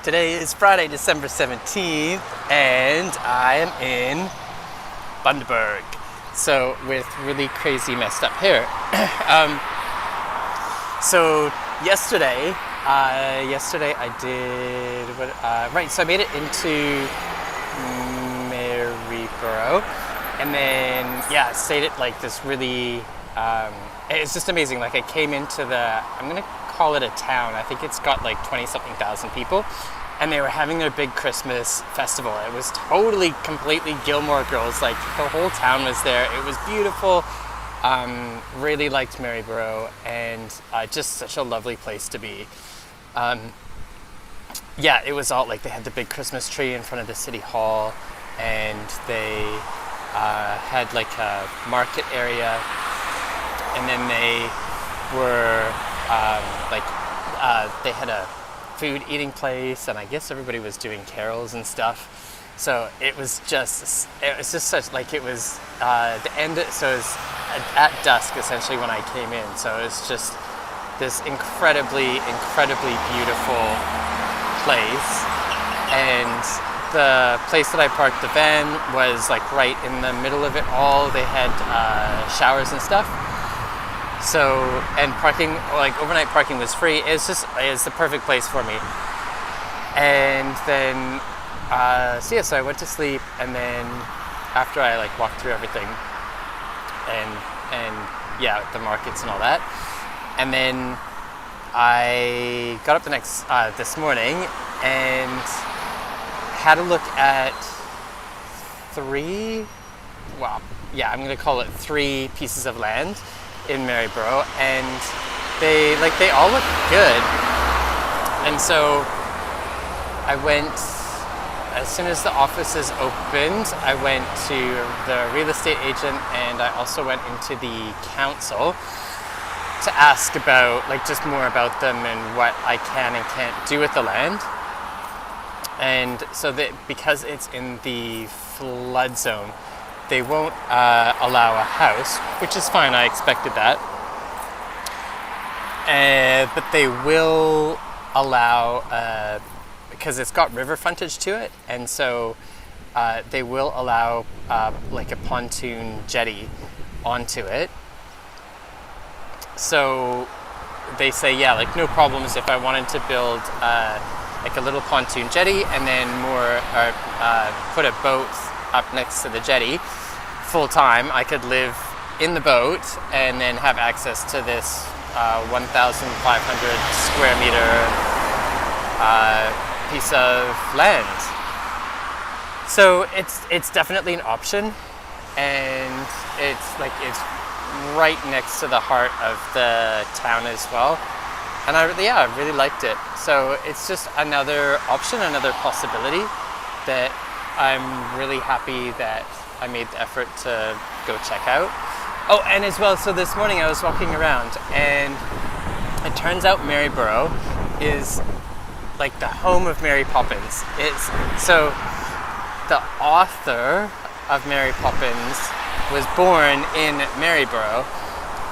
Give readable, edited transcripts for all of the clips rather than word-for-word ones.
Today is Friday, December 17th, and I am in Bundaberg. So with really crazy messed up hair. So yesterday I did what? So I made it into Maryborough, and then stayed at like this really. It's just amazing. Like I came into I'm gonna call it a town. I think it's got like 20-something thousand people, and they were having their big Christmas festival. It was totally, completely Gilmore Girls. Like the whole town was there. It was beautiful. Really liked Maryborough, and just such a lovely place to be. It was all like they had the big Christmas tree in front of the city hall, and they had like a market area, and then they were they had a food eating place, and I guess everybody was doing carols and stuff. So it was just such like it was the end. So it was at dusk essentially when I came in. So it was just this incredibly beautiful place, and the place that I parked the van was like right in the middle of it all. They had showers and stuff. So, and parking, like overnight parking was free. It's the perfect place for me. And then, so I went to sleep, and then after I like walked through everything and the markets and all that, and then I got up this morning and had a look at I'm gonna call it 3 pieces of land in Maryborough, and they all look good. And so I went, as soon as the offices opened, I went to the real estate agent, and I also went into the council to ask about just more about them and what I can and can't do with the land. And so that because it's in the flood zone, they won't allow a house, which is fine. I expected that. But they will allow, because it's got river frontage to it, and so they will allow like a pontoon jetty onto it. So they say, no problems if I wanted to build like a little pontoon jetty and then put a boat up next to the jetty full time. I could live in the boat and then have access to this 1,500 square meter piece of land. So it's definitely an option, and it's right next to the heart of the town as well. And I really liked it. So it's just another option, another possibility that I'm really happy that I made the effort to go check out. Oh, and as well, so this morning I was walking around, and it turns out Maryborough is like the home of Mary Poppins. So the author of Mary Poppins was born in Maryborough,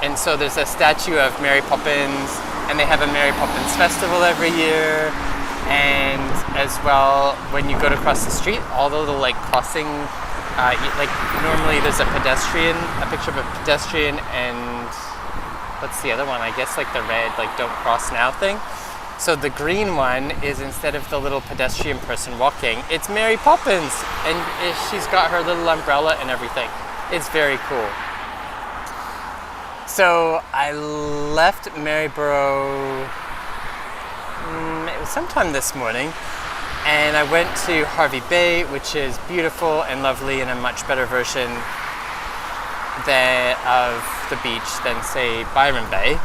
and so there's a statue of Mary Poppins, and they have a Mary Poppins festival every year. And as well, when you go to cross the street, although the crossing, normally there's a picture of a pedestrian, and what's the other one? I guess the red don't cross now thing. So the green one is, instead of the little pedestrian person walking, it's Mary Poppins, and she's got her little umbrella and everything. It's very cool. So I left Maryborough it was sometime this morning, and I went to Hervey Bay, which is beautiful and lovely, and a much better version of the beach than, say, Byron Bay.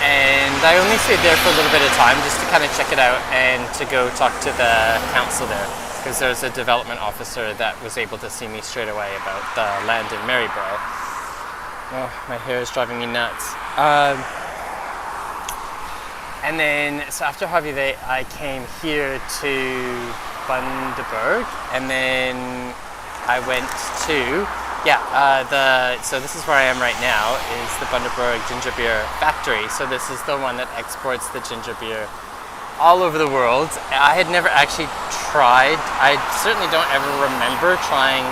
And I only stayed there for a little bit of time just to kind of check it out and to go talk to the council there, because there's a development officer that was able to see me straight away about the land in Maryborough. Oh, my hair is driving me nuts. And then, so after Hervey Bay, I came here to Bundaberg, and then I went to, so this is where I am right now, is the Bundaberg ginger beer factory. So this is the one that exports the ginger beer all over the world. I had never actually tried. I certainly don't ever remember trying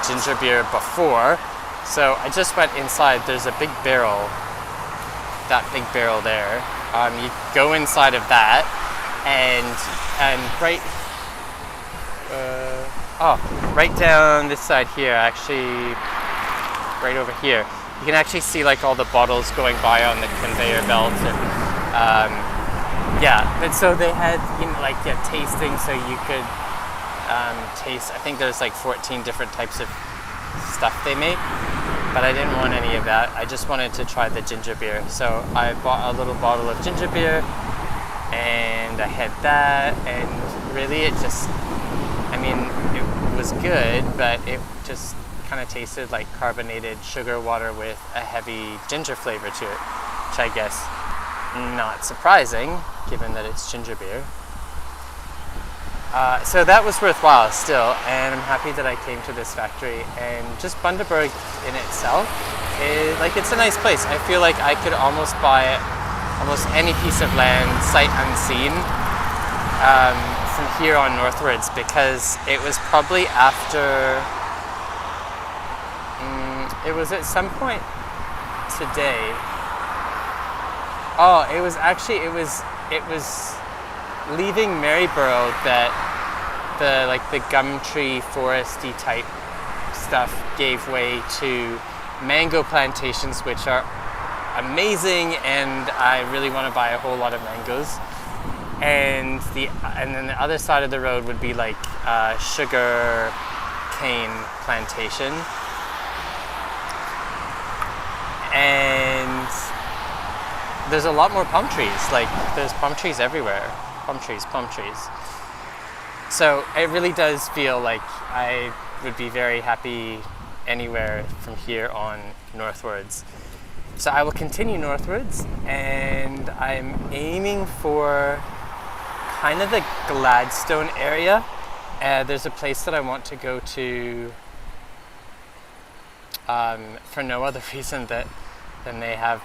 ginger beer before. So I just went inside. There's a big barrel, that big barrel there. You go inside of that, and right, right down this side here, actually, right over here, you can actually see like all the bottles going by on the conveyor belt, and yeah. But so they had, you know, like a tasting, so you could taste. I think there's like 14 different types of stuff they make, but I didn't want any of that. I just wanted to try the ginger beer. So I bought a little bottle of ginger beer, and I had that, and really it just, I mean, it was good, but it just kind of tasted like carbonated sugar water with a heavy ginger flavor to it, which I guess not surprising given that it's ginger beer. So that was worthwhile still, and I'm happy that I came to this factory. And just Bundaberg in itself, it's a nice place. I feel like I could almost buy almost any piece of land sight unseen from here on northwards, because it was probably after, it was at some point today. Oh, it was leaving Maryborough that the gum tree foresty type stuff gave way to mango plantations, which are amazing, and I really want to buy a whole lot of mangoes. And then the other side of the road would be like sugar cane plantation, and there's a lot more palm trees. Like, there's palm trees everywhere. Palm trees. So it really does feel like I would be very happy anywhere from here on northwards. So I will continue northwards, and I'm aiming for kind of the Gladstone area. There's a place that I want to go to for no other reason than they have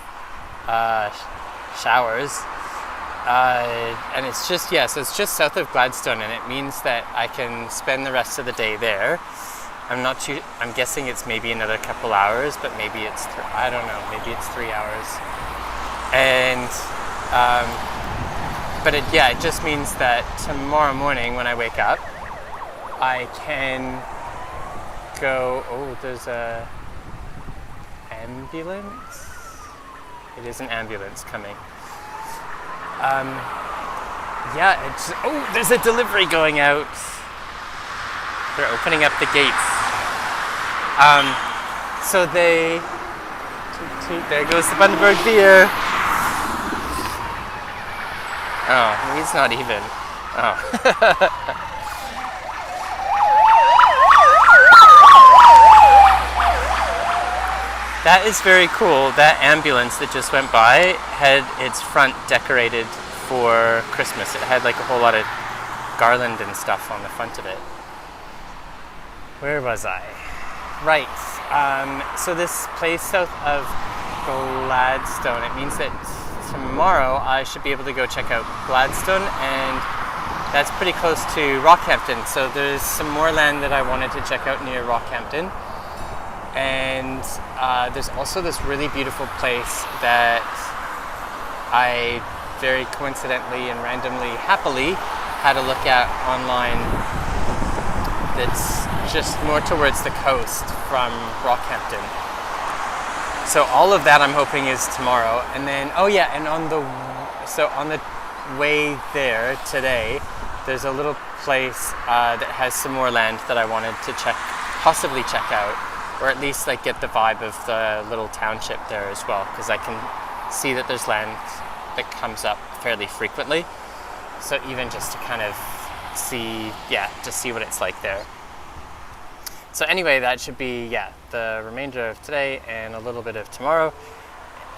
showers. And it's just, so it's just south of Gladstone, and it means that I can spend the rest of the day there. I'm guessing it's maybe another couple hours, but maybe it's, I don't know, maybe it's 3 hours. And, but it just means that tomorrow morning when I wake up, I can go, there's a ambulance? It is an ambulance coming. There's a delivery going out. They're opening up the gates. So there goes the Bundaberg beer. Oh, maybe it's not even. Oh. That is very cool. That ambulance that just went by had its front decorated for Christmas. It had like a whole lot of garland and stuff on the front of it. Where was I? Right. So this place south of Gladstone, it means that tomorrow I should be able to go check out Gladstone, and that's pretty close to Rockhampton. So there's some more land that I wanted to check out near Rockhampton. And there's also this really beautiful place that I very coincidentally and randomly, happily, had a look at online that's just more towards the coast from Rockhampton. So all of that I'm hoping is tomorrow. And then, and on the way there today, there's a little place that has some more land that I wanted to possibly check out. Or at least like get the vibe of the little township there as well, because I can see that there's land that comes up fairly frequently. So even just to kind of see what it's like there. So anyway, that should be the remainder of today and a little bit of tomorrow.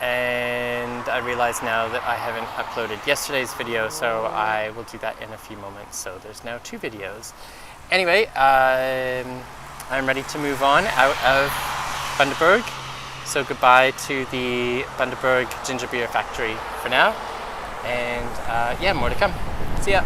And I realize now that I haven't uploaded yesterday's video, so I will do that in a few moments. So there's now 2 videos. Anyway, I'm ready to move on out of Bundaberg. So goodbye to the Bundaberg Ginger Beer Factory for now. And yeah, more to come. See ya.